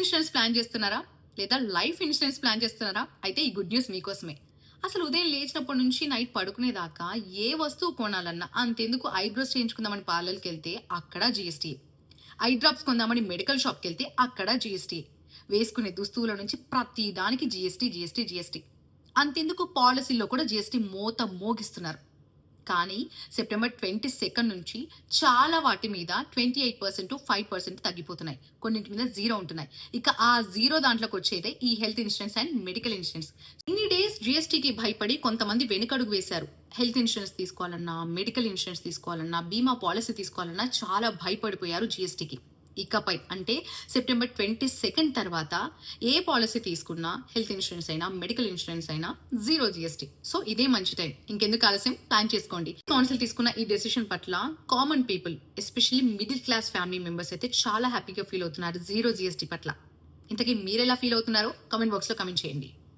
Insurance plan చేస్తున్నారా? లేదా life insurance plan చేస్తున్నారా? అయితే ఈ గుడ్ న్యూస్ మీకోసమే. అసలు ఉదయం లేచినప్పటి నుంచి నైట్ పడుకునేదాకా ఏ వస్తువు కొనాలన్నా అంతెందుకు ఐబ్రోస్ చేయించుకుందామని పార్లర్‌కెళ్తే అక్కడ జీఎస్టీ. ఐ డ్రాప్స్ కొందామని మెడికల్ షాప్‌కెళ్తే అక్కడ జీఎస్టీ. వేసుకునే దుస్తువుల నుంచి ప్రతి దానికి జీఎస్టీ, జీఎస్టీ, జీఎస్టీ. అంతెందుకు పాలిసీల్లో కూడా జీఎస్టీ మోత మోగిస్తున్నారు. కానీ సెప్టెంబర్ 22 నుంచి చాలా వాటి మీద 28% 5% తగ్గిపోతున్నాయి. కొన్నింటి మీద జీరో ఉంటున్నాయి. ఇక ఆ జీరో దాంట్లోకి వచ్చేదే ఈ health insurance and medical insurance. ఇన్ని డేస్ జీఎస్టీకి భయపడి కొంతమంది వెనుకడుగు వేశారు. హెల్త్ ఇన్సూరెన్స్ తీసుకోవాలన్నా, మెడికల్ ఇన్సూరెన్స్ తీసుకోవాలన్నా, బీమా పాలసీ తీసుకోవాలన్నా చాలా భయపడిపోయారు జీఎస్టీకి. ఇకపై అంటే సెప్టెంబర్ 22 తర్వాత ఏ పాలసీ తీసుకున్నా హెల్త్ ఇన్సూరెన్స్ అయినా మెడికల్ ఇన్సూరెన్స్ అయినా జీరో జీఎస్టీ. సో ఇదే మంచి టైం. ఇంకెందుకు ఆలస్యం, ప్లాన్ చేసుకోండి. కౌన్సిల్ తీసుకున్న ఈ డెసిషన్ పట్ల common people especially middle class family members అయితే చాలా హ్యాపీగా ఫీల్ అవుతున్నారు జీరో జీఎస్టీ పట్ల. ఇంతకీ మీరెలా ఫీల్ అవుతున్నారో కామెంట్ బాక్స్ లో కామెంట్ చేయండి.